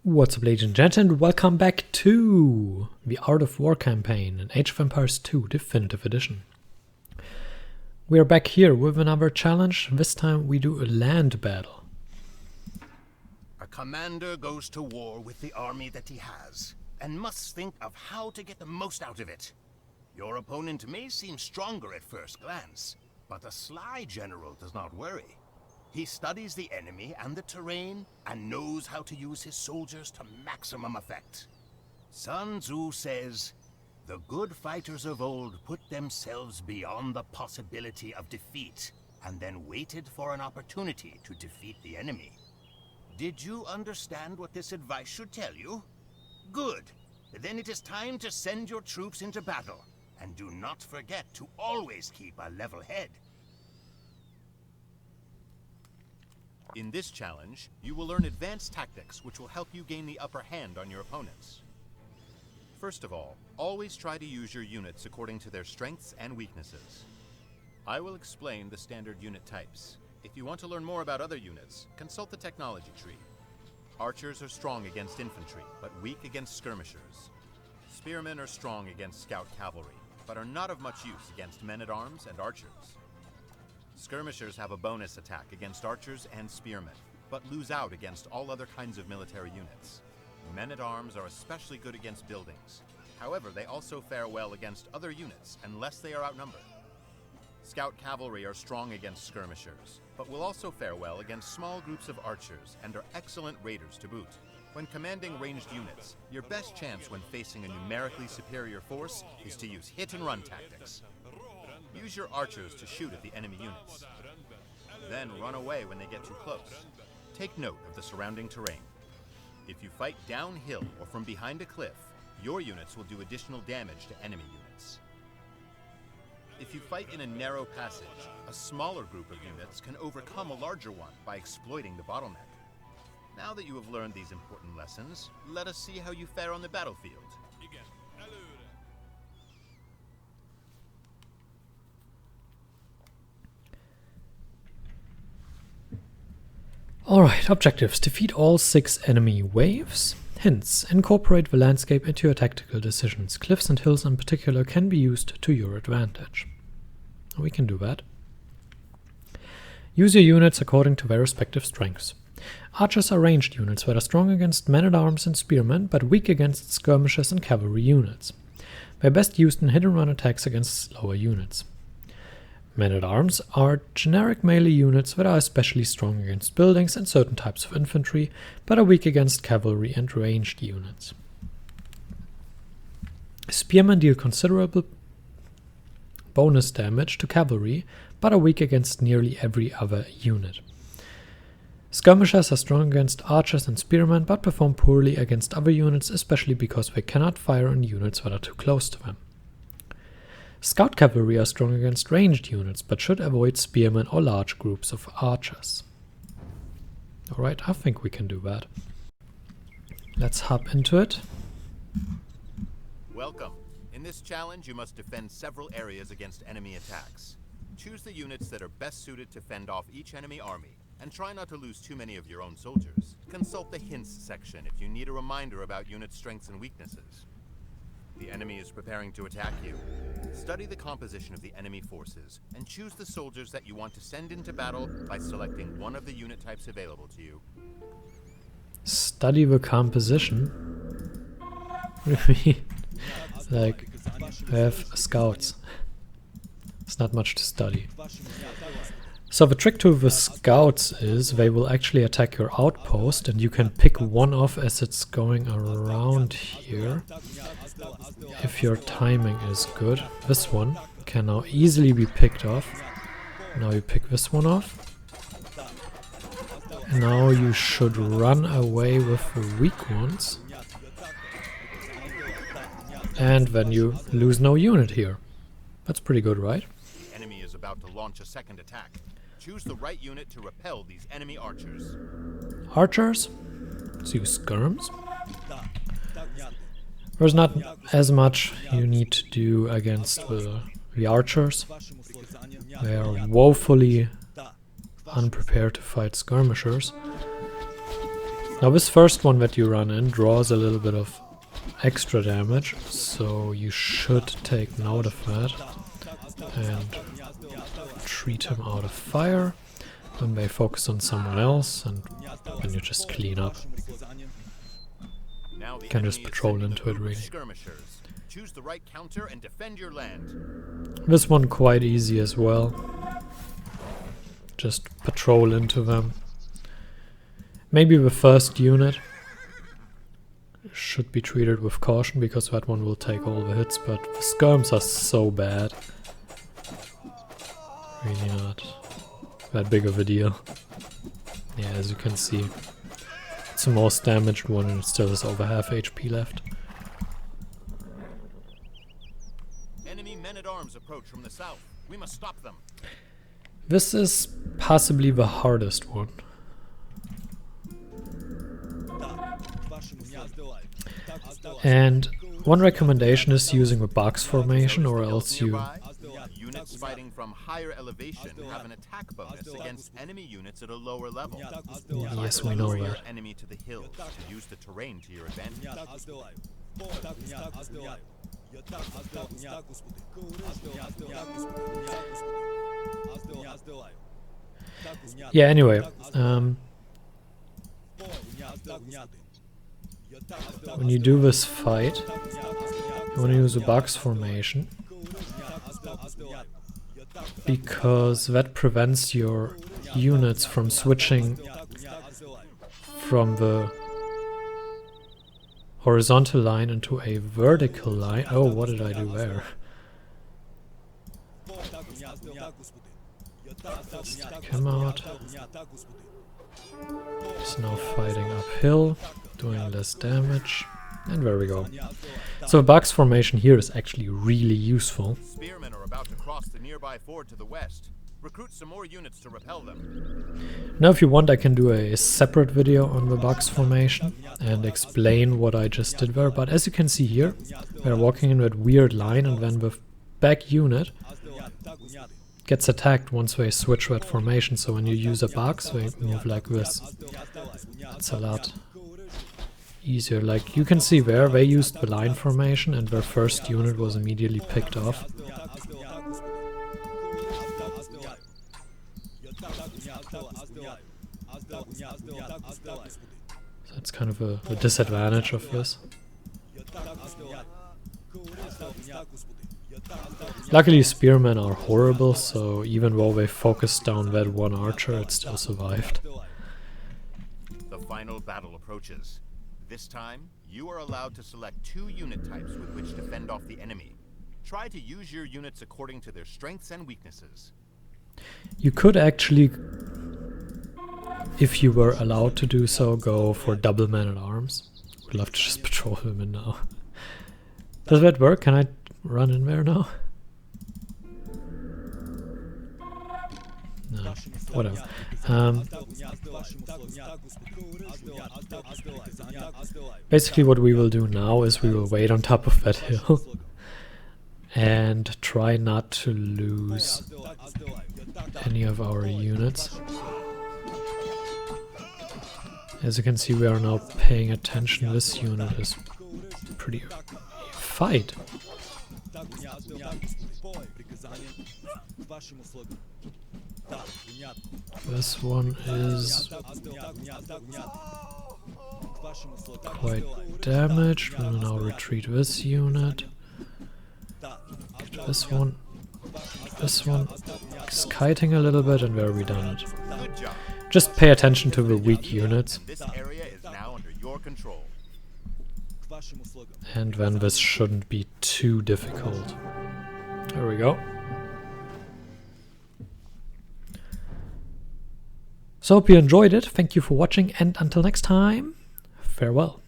What's up, ladies and gentlemen, and welcome back to the Art of War campaign in Age of Empires 2 Definitive Edition. We are back here with another challenge. This time we do a land battle. A commander goes to war with the army that he has, and must think of how to get the most out of it. Your opponent may seem stronger at first glance, but the sly general does not worry. He studies the enemy and the terrain, and knows how to use his soldiers to maximum effect. Sun Tzu says, "The good fighters of old put themselves beyond the possibility of defeat, and then waited for an opportunity to defeat the enemy." Did you understand what this advice should tell you? Good. Then it is time to send your troops into battle, and do not forget to always keep a level head. In this challenge, you will learn advanced tactics which will help you gain the upper hand on your opponents. First of all, always try to use your units according to their strengths and weaknesses. I will explain the standard unit types. If you want to learn more about other units, consult the technology tree. Archers are strong against infantry, but weak against skirmishers. Spearmen are strong against scout cavalry, but are not of much use against men-at-arms and archers. Skirmishers have a bonus attack against archers and spearmen, but lose out against all other kinds of military units. Men-at-arms are especially good against buildings. However, they also fare well against other units unless they are outnumbered. Scout cavalry are strong against skirmishers, but will also fare well against small groups of archers and are excellent raiders to boot. When commanding ranged units, your best chance when facing a numerically superior force is to use hit-and-run tactics. Use your archers to shoot at the enemy units. Then run away when they get too close. Take note of the surrounding terrain. If you fight downhill or from behind a cliff, your units will do additional damage to enemy units. If you fight in a narrow passage, a smaller group of units can overcome a larger one by exploiting the bottleneck. Now that you have learned these important lessons, let us see how you fare on the battlefield. Alright, objectives. Defeat all 6 enemy waves. Hints. Incorporate the landscape into your tactical decisions. Cliffs and hills in particular can be used to your advantage. We can do that. Use your units according to their respective strengths. Archers are ranged units that are strong against men-at-arms and spearmen, but weak against skirmishers and cavalry units. They're best used in hit-and-run attacks against slower units. Men-at-arms are generic melee units that are especially strong against buildings and certain types of infantry, but are weak against cavalry and ranged units. Spearmen deal considerable bonus damage to cavalry, but are weak against nearly every other unit. Skirmishers are strong against archers and spearmen, but perform poorly against other units, especially because they cannot fire on units that are too close to them. Scout cavalry are strong against ranged units, but should avoid spearmen or large groups of archers. Alright, I think we can do that. Let's hop into it. Welcome. In this challenge, you must defend several areas against enemy attacks. Choose the units that are best suited to fend off each enemy army, and try not to lose too many of your own soldiers. Consult the hints section if you need a reminder about unit strengths and weaknesses. The enemy is preparing to attack you. Study the composition of the enemy forces, and choose the soldiers that you want to send into battle by selecting one of the unit types available to you. Study the composition? What do you mean? It's like, I have scouts. It's not much to study. So the trick to the scouts is they will actually attack your outpost, and you can pick one off as it's going around here. If your timing is good. This one can now easily be picked off. Now you pick this one off. And now you should run away with the weak ones. And then you lose no unit here. That's pretty good, right? The enemy is about to launch a second attack. Choose the right unit to repel these enemy archers. Archers? Let's use skirms. There's not as much you need to do against the archers. They are woefully unprepared to fight skirmishers. Now this first one that you run in draws a little bit of extra damage, so you should take note of that and treat him out of fire. Then they focus on someone else, and then you just clean up. Now the Can just enemy is patrol sending a into it, group of really. Skirmishers. Choose the right counter and defend your land. This one quite easy as well. Just patrol into them. Maybe the first unit should be treated with caution, because that one will take all the hits, but the skirms are so bad. Really not that big of a deal. Yeah, as you can see, it's the most damaged one and it still has over half HP left. Enemy men-at-arms approach from the south. We must stop them. This is possibly the hardest one. And one recommendation is using a box formation, or else you... Units fighting from higher elevation have an attack bonus against enemy units at a lower level. Yes, we know Lure your that. enemy to the hills to use the terrain to your advantage. Yeah, anyway. When you do this fight, you want to use a box formation, because that prevents your units from switching from the horizontal line into a vertical line. Oh, what did I do there? Come out. He's now fighting uphill, doing less damage. And there we go. So a box formation here is actually really useful. Spearmen are about to cross the nearby ford to the west. Recruit some more units to repel them. Now if you want, I can do a separate video on the box formation and explain what I just did there, but as you can see here, we're walking in that weird line, and then the back unit gets attacked once they switch that formation. So when you use a box, they move like this. It's a lot easier. Like you can see there, they used the line formation and their first unit was immediately picked off. So that's kind of a disadvantage of this. Luckily spearmen are horrible, so even though they focused down that one archer, it still survived. The final battle approaches. This time, you are allowed to select 2 unit types with which to fend off the enemy. Try to use your units according to their strengths and weaknesses. You could actually, if you were allowed to do so, go for double man-at-arms. Would love to just patrol them in now. Does that work? Can I run in there now? No, whatever. Basically what we will do now is we will wait on top of that hill and try not to lose any of our units. As you can see, we are now paying attention. This unit is pretty... Fight! This one is quite damaged. We will now retreat this unit. Get this one. This one is kiting a little bit, and there we done it. Just pay attention to the weak units. This area is now under your control. And then this shouldn't be too difficult. There we go. So hope you enjoyed it. Thank you for watching, and until next time, farewell.